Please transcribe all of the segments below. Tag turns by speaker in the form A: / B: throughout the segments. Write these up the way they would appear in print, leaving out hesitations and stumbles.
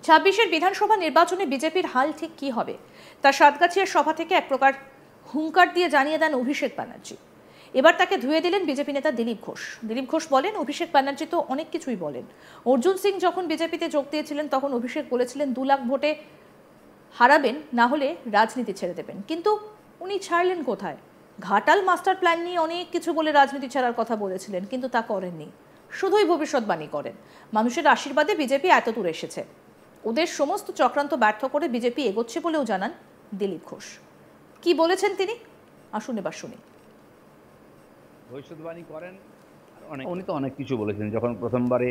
A: ছাব্বিশের বিধানসভা নির্বাচনে বিজেপির হাল ঠিক কি হবে তা সাতগাছিয়ার সভা থেকে এক প্রকার হুঙ্কার দিয়ে জানিয়ে দেন অভিষেক ব্যানার্জি। এবার তাকে ধুয়ে দিলেন বিজেপি নেতা দিলীপ ঘোষ। দিলীপ ঘোষ বলেন, অভিষেক ব্যানার্জি তো অনেক কিছুই বলেন। অর্জুন সিং যখন বিজেপিতে যোগ দিয়েছিলেন তখন অভিষেক বলেছিলেন 2 লাখ ভোটে হারাবেন, না হলে রাজনীতি ছেড়ে দেবেন। কিন্তু উনি ছাড়লেন কোথায়? ঘাটাল মাস্টার প্ল্যান নিয়ে অনেক কিছু বলে রাজনীতি ছাড়ার কথা বলেছিলেন, কিন্তু তা করেননি। শুধুই ভবিষ্যৎবাণী করেন। মানুষের আশীর্বাদে বিজেপি এত দূর এসেছে। ওদের সমস্ত চক্রান্ত ব্যর্থ করে বিজেপি এগোচ্ছে বলেও জানান দিলীপ ঘোষ। কি বলেছেন তিনি, আসুন এবার শুনি।
B: ভবিষ্যৎবাণী করেন, উনি তো অনেক কিছু বলেছেন। যখন প্রথমবারে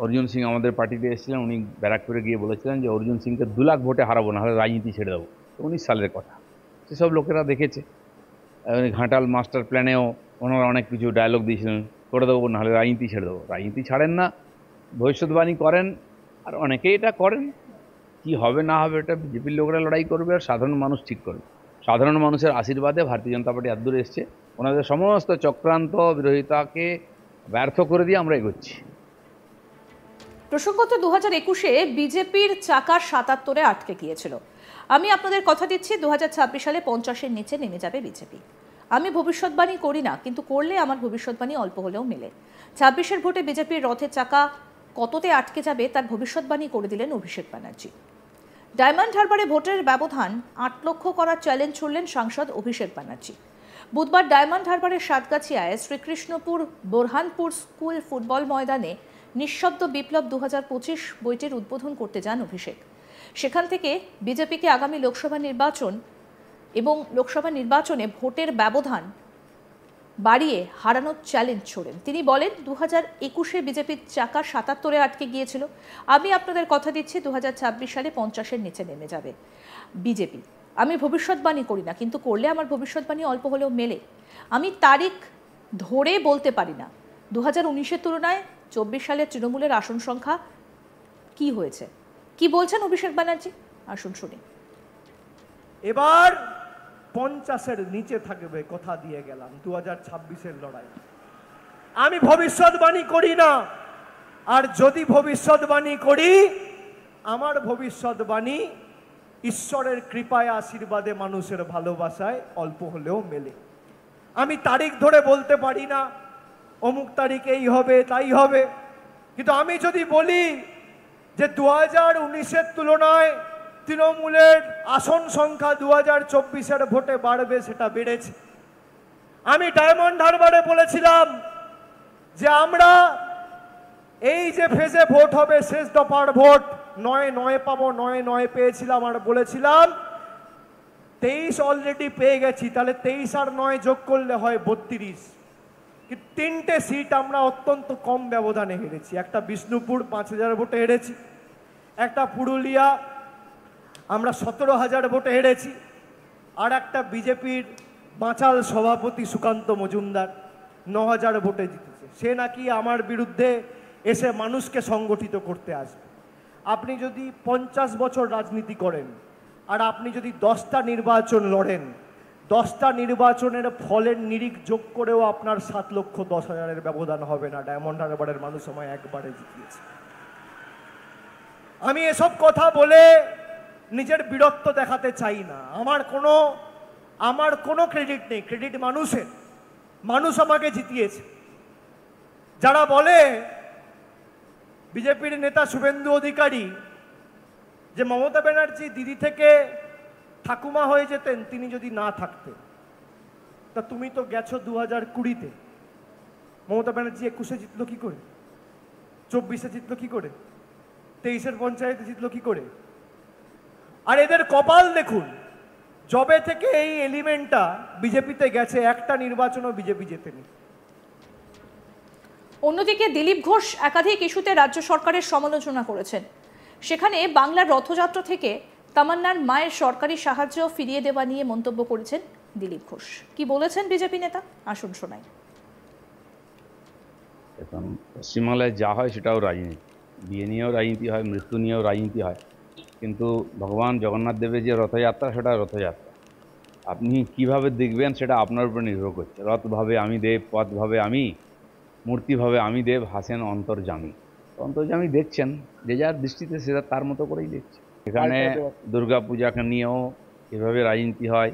B: অর্জুন সিং আমাদের পার্টিতে এসেছিলেন, উনি ব্যারাকপুরে গিয়ে বলেছিলেন যে অর্জুন সিংকে 2 লাখ ভোটে হারাবো, না হলে রাজনীতি ছেড়ে দেবো। 19 সালের কথা, সেসব লোকেরা দেখেছে। ঘাটাল মাস্টার প্ল্যানেও ওনারা অনেক কিছু ডায়লগ দিয়েছিলেন, করে দেবো না হলে রাজনীতি ছেড়ে দেবো। রাজনীতি ছাড়েন না, ভবিষ্যৎবাণী করেন, আর অনেকেই এটা করেন। কি হবে না হবে এটা বিজেপির লোকেরা লড়াই করবে, আর সাধারণ মানুষ ঠিক করবে। সাধারণ মানুষের আশীর্বাদে ভারতীয় জনতা পার্টি এত দূরে এসছে। ওনাদের সমস্ত চক্রান্ত বিরোধিতাকে ব্যর্থ করে দিয়ে আমরা এগোচ্ছি।
A: প্রসঙ্গত 2021-এ বিজেপির চাকা 77-এ আটকে গিয়েছিল। আমি আপনাদের কথা দিচ্ছি 2026 সালে 50-এর নিচে নেমে যাবে বিজেপি। আমি ভবিষ্যৎবাণী করি না, কিন্তু করলে আমার ভবিষ্যৎবাণী অল্প হলেও মেলে। 26-এর ভোটে বিজেপির রথের চাকা কততে আটকে যাবে তার ভবিষ্যৎবাণী করে দিলেন অভিষেক ব্যানার্জি। ডায়মন্ড হারবারে ভোটের ব্যবধান 8 লক্ষ করার চ্যালেঞ্জ ছুড়লেন সাংসদ অভিষেক ব্যানার্জি। বুধবার ডায়মন্ড হারবারের সাতগাছিয়ায় শ্রীকৃষ্ণপুর বোরহানপুর স্কুল ফুটবল ময়দানে নিঃশব্দ বিপ্লব 2025 বইটির উদ্বোধন করতে যান অভিষেক। সেখান থেকে বিজেপিকে আগামী লোকসভা নির্বাচনে ভোটের ব্যবধান বাড়িয়ে হারানোর চ্যালেঞ্জ ছোড়েন। তিনি বলেন, 2021-এ বিজেপির চাকা 77-এ আটকে গিয়েছিল। আমি আপনাদের কথা দিচ্ছি 2026 সালে 50-এর নিচে নেমে যাবে বিজেপি। আমি ভবিষ্যৎবাণী করি না, কিন্তু করলে আমার ভবিষ্যৎবাণী অল্প হলেও মেলে। আমি তারিখ ধরে বলতে পারি না 2019-এর তুলনায় 24 সালের তৃণমূলের আসন সংখ্যা কি হয়েছে। কি বলছেন অভিষেক ব্যানার্জি, আসুন শুনি।
C: এবার 50-এর নিচে থাকবে কথা দিয়ে গেলাম 2026-এর লড়াই। আমি ভবিষ্যৎবাণী করি না, আর যদি ভবিষ্যৎবাণী করি, আমার ভবিষ্যৎবাণী ঈশ্বরের কৃপায়, আশীর্বাদে, মানুষের ভালোবাসায় অল্প হলেও মেলে। আমি তারিখ ধরে বলতে পারি না অমুক তারিখে এই হবে তাই হবে, কিন্তু আমি যদি বলি যে 2019-এর তুলনায় তৃণমূলের আসন সংখ্যা 2024-এর ভোটে বাড়বে, সেটা বেড়েছে। আমি ডায়মন্ড হারবারে বলেছিলাম যে আমরা এই যে ফেজে ভোট হবে, শেষ দফার ভোট 9 পাবো, 9 পেয়েছিলাম, আর বলেছিলাম 23 অলরেডি পেয়ে গেছি, তাহলে 23 আর 9 যোগ করলে হয় 32। কিন্তু 3টে সিট আমরা অত্যন্ত কম ব্যবধানে হেরেছি। একটা বিষ্ণুপুর 5000 ভোটে হেরেছি, একটা পুরুলিয়া আমরা 17000 ভোটে হেরেছি, আর একটা বিজেপির বাঁচাল সভাপতি সুকান্ত মজুমদার 9000 ভোটে জিতেছে। সে নাকি আমার বিরুদ্ধে এসে মানুষকে সংগঠিত করতে আসবে। আপনি যদি 50 বছর রাজনীতি করেন, আর আপনি যদি 10টা নির্বাচন লড়েন, 10টা নির্বাচনের ফলের নিরিখ যোগ করেও আপনার 7,10,000-এর ব্যবধান হবে না। ডায়মন্ড হারবারের মানুষ আমায় একবারে জিতিয়েছে। আমি এসব কথা বলে নিজের বীরত্ব দেখাতে চাই না। আমার কোনো ক্রেডিট নেই, ক্রেডিট মানুষের। মানুষ আমাকে জিতিয়েছে। যারা বলে বিজেপির নেতা শুভেন্দু অধিকারী যে মমতা ব্যানার্জি দিদি থেকে ঠাকুমা হয়ে যেতেন তিনি যদি না থাকতেন, তা তুমি তো গেছো 2020-তে। মমতা ব্যানার্জি 21-এ জিতলো কি করে? 24-এ জিতলো কি করে? 23-এর পঞ্চায়েতে জিতলো কি করে? আর এদের কপাল দেখুন, জবে থেকে এই এলিমেন্টটা বিজেপিতে গেছে, একটা নির্বাচনও বিজেপি জেতেনি।
A: অন্যদিকে দিলীপ ঘোষ একাধিক ইস্যুতে রাজ্য সরকারের সমালোচনা করেছেন। সেখানে বাংলার রথযাত্রা থেকে তামান্নার মায়ের সরকারি সাহায্য ফিরিয়ে দেওয়া নিয়ে মন্তব্য করেছেন দিলীপ ঘোষ। কি বলেছেন বিজেপি নেতা, আসুন শোনাই।
B: এখন পশ্চিমবাংলায় যা হয় সেটাও রাজনীতি, বিয়ে নিয়েও রাজনীতি হয়, মৃত্যু নিয়েও রাজনীতি হয়, কিন্তু ভগবান জগন্নাথ দেবের যে রথযাত্রা, সেটা রথযাত্রা। আপনি কিভাবে দেখবেন সেটা আপনার উপর নির্ভর করছে। রথভাবে আমি দেব, পথভাবে আমি, মূর্তিভাবে আমি দেব, হাসেন অন্তর্যামী। অন্তর্যামী দেখছেন, যে যার দৃষ্টিতে সেটা তার মতো করেই দেখছে। এখানে দুর্গা পূজাকে নিয়েও এভাবে রাজনীতি হয়।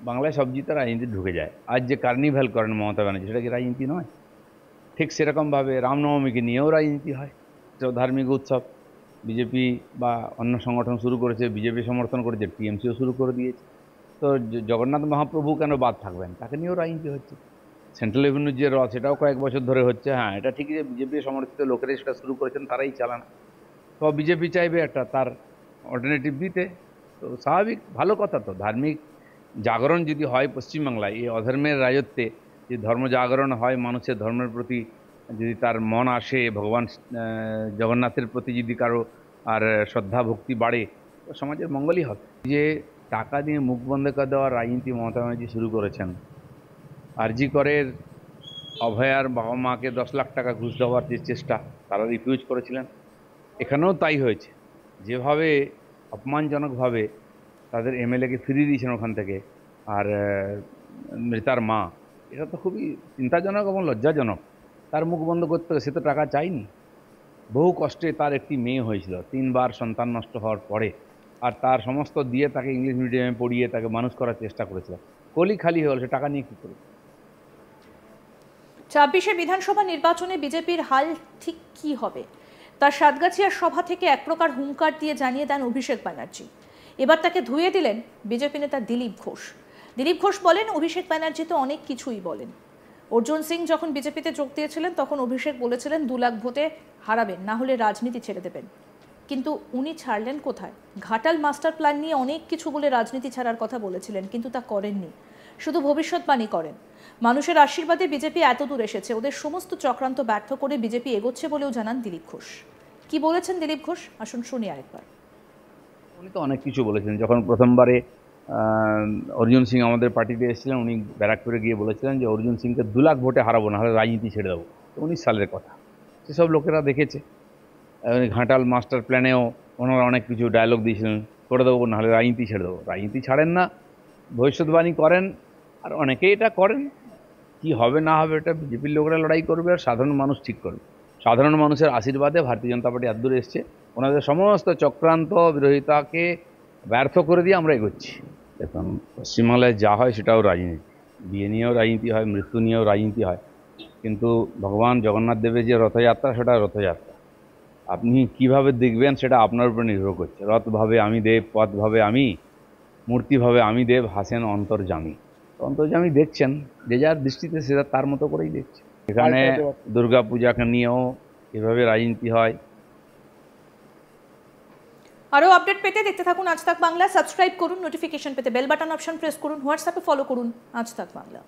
B: বাংলায় সব জিতে রাজনীতি ঢুকে যায়। আজ যে কার্নিভ্যাল করেন মমতা ব্যানার্জি, সেটা কি রাজনীতি নয়? ঠিক সেরকমভাবে রামনবমীকে নিয়েও রাজনীতি হয়। তো ধার্মিক উৎসব বিজেপি বা অন্য সংগঠন শুরু করেছে, বিজেপি সমর্থন করেছে, টিএমসিও শুরু করে দিয়েছে। তো জগন্নাথ মহাপ্রভু কেন বাদ থাকবেন? তাকে নিয়েও রাজনীতি হচ্ছে। সেন্ট্রাল রেভিনিউর যে রথ, সেটাও কয়েক বছর ধরে হচ্ছে। হ্যাঁ, এটা ঠিকই যে বিজেপি সমর্থিত লোকেরাই সেটা শুরু করেছেন, তারাই চালান। তো বিজেপি চাইবে একটা তার অল্টারনেটিভ দিতে, তো স্বাভাবিক, ভালো কথা। তো ধার্মিক জাগরণ যদি হয় পশ্চিমবাংলায়, এই অধর্মের রাজত্বে যদি ধর্ম জাগরণ হয়, মানুষের ধর্মের প্রতি যদি তার মন আসে, ভগবান জগন্নাথের প্রতি যদি কারো আর শ্রদ্ধা ভক্তি বাড়ে, তো সমাজের মঙ্গলই হবে। যে টাকা দিয়ে মুখ বন্ধ করে দেওয়ার রাজনীতি মমতা ব্যানার্জি শুরু করেছেন, আরজি করের অভয়ার বাবা মাকে 10 লাখ টাকা ঘুষ দেওয়ার যে চেষ্টা, তারা রিফিউজ করেছিলেন। এখানেও তাই হয়েছে। যেভাবে অপমানজনকভাবে তাদের এমএলএকে ফিরিয়ে দিয়েছেন ওখান থেকে, আর মৃতার মা, এটা তো খুবই চিন্তাজনক এবং লজ্জাজনক। তার মুখ বন্ধ করতে হবে, সে তো টাকা চায়নি। বহু কষ্টে তার একটি মেয়ে হয়েছিল, 3 বার সন্তান নষ্ট হওয়ার পরে, আর তার সমস্ত দিয়ে তাকে ইংলিশ মিডিয়ামে পড়িয়ে তাকে মানুষ করার চেষ্টা করেছিল। কলি খালি হয়ে গেল, সে টাকা নিয়ে কী করবে?
A: ২৬শে বিধানসভা নির্বাচনে বিজেপির হাল ঠিক কি হবে তার সাতগাছিয়ার সভা থেকে এক প্রকার হুঙ্কার দিয়ে জানিয়ে দেন অভিষেক ব্যানার্জি। এবার তাকে ধুয়ে দিলেন বিজেপি নেতা দিলীপ ঘোষ। দিলীপ ঘোষ বলেন, অভিষেক ব্যানার্জি তো অনেক কিছুই বলেন। অর্জুন সিং যখন বিজেপিতে যোগ দিয়েছিলেন, তখন অভিষেক বলেছিলেন 2 লাখ ভোটে হারাবেন, না হলে রাজনীতি ছেড়ে দেবেন। কিন্তু উনি ছাড়লেন কোথায়? ঘাটাল মাস্টার প্ল্যান নিয়ে অনেক কিছু বলে রাজনীতি ছাড়ার কথা বলেছিলেন, কিন্তু তা করেননি, শুধু ভবিষ্যৎবাণী করেন। মানুষের আশীর্বাদে বিজেপি এত দূর এসেছে, ওদের সমস্ত চক্রান্ত ব্যর্থ করে বিজেপি এগোচ্ছে বলেও জানান দিলীপ ঘোষ। কি বলেছেন দিলীপ ঘোষ, আসুন শুনি আরেকবার।
B: উনি তো অনেক কিছু বলেছেন। যখন প্রথমবারে অর্জুন সিং আমাদের পার্টিতে এসেছিলেন, উনি ব্যারাকপুরে গিয়ে বলেছিলেন যে অর্জুন সিংকে 2 লাখ ভোটে হারাবো, না হলে রাজনীতি ছেড়ে দেবো। 19 সালের কথা, সেসব লোকেরা দেখেছে। ঘাটাল মাস্টার প্ল্যানেও ওনারা অনেক কিছু ডায়লগ দিয়েছিলেন, করে দেবো, না হলে রাজনীতি ছেড়ে দেবো। রাজনীতি ছাড়েন না, ভবিষ্যৎবাণী করেন, আর অনেকেই এটা করেন। কি হবে না হবে এটা বিজেপির লোকেরা লড়াই করবে, আর সাধারণ মানুষ ঠিক করবে। সাধারণ মানুষের আশীর্বাদে ভারতীয় জনতা পার্টি এত দূরে এসছে। ওনাদের সমস্ত চক্রান্ত বিরোধিতাকে ব্যর্থ করে দিয়ে আমরা এগোচ্ছি। দেখুন, পশ্চিমবাংলায় যা হয় সেটাও রাজনীতি। বিয়ে নিয়েও রাজনীতি হয়, মৃত্যু নিয়েও রাজনীতি হয়, কিন্তু ভগবান জগন্নাথ দেবের যে রথযাত্রা, সেটা রথযাত্রা। আপনি কিভাবে দেখবেন সেটা আপনার উপর নির্ভর করছে। রথভাবে আমি দেব, পথভাবে আমি, মূর্তিভাবে আমি দেব, হাসেন অন্তর্যামী। অন্তর্যামী দেখছেন, যে যার দৃষ্টিতে সেটা তার মতো করেই দেখছে। এখানে দুর্গা পূজাকে নিয়েও এভাবে রাজনীতি হয়।
A: আরও আপডেট পেতে দেখতে থাকুন আজ তাক বাংলা। সাবস্ক্রাইব করুন, নোটিফিকেশন পেতে বেল বাটন অপশন প্রেস করুন, হোয়াটসঅ্যাপে ফলো করুন আজ তাক বাংলা।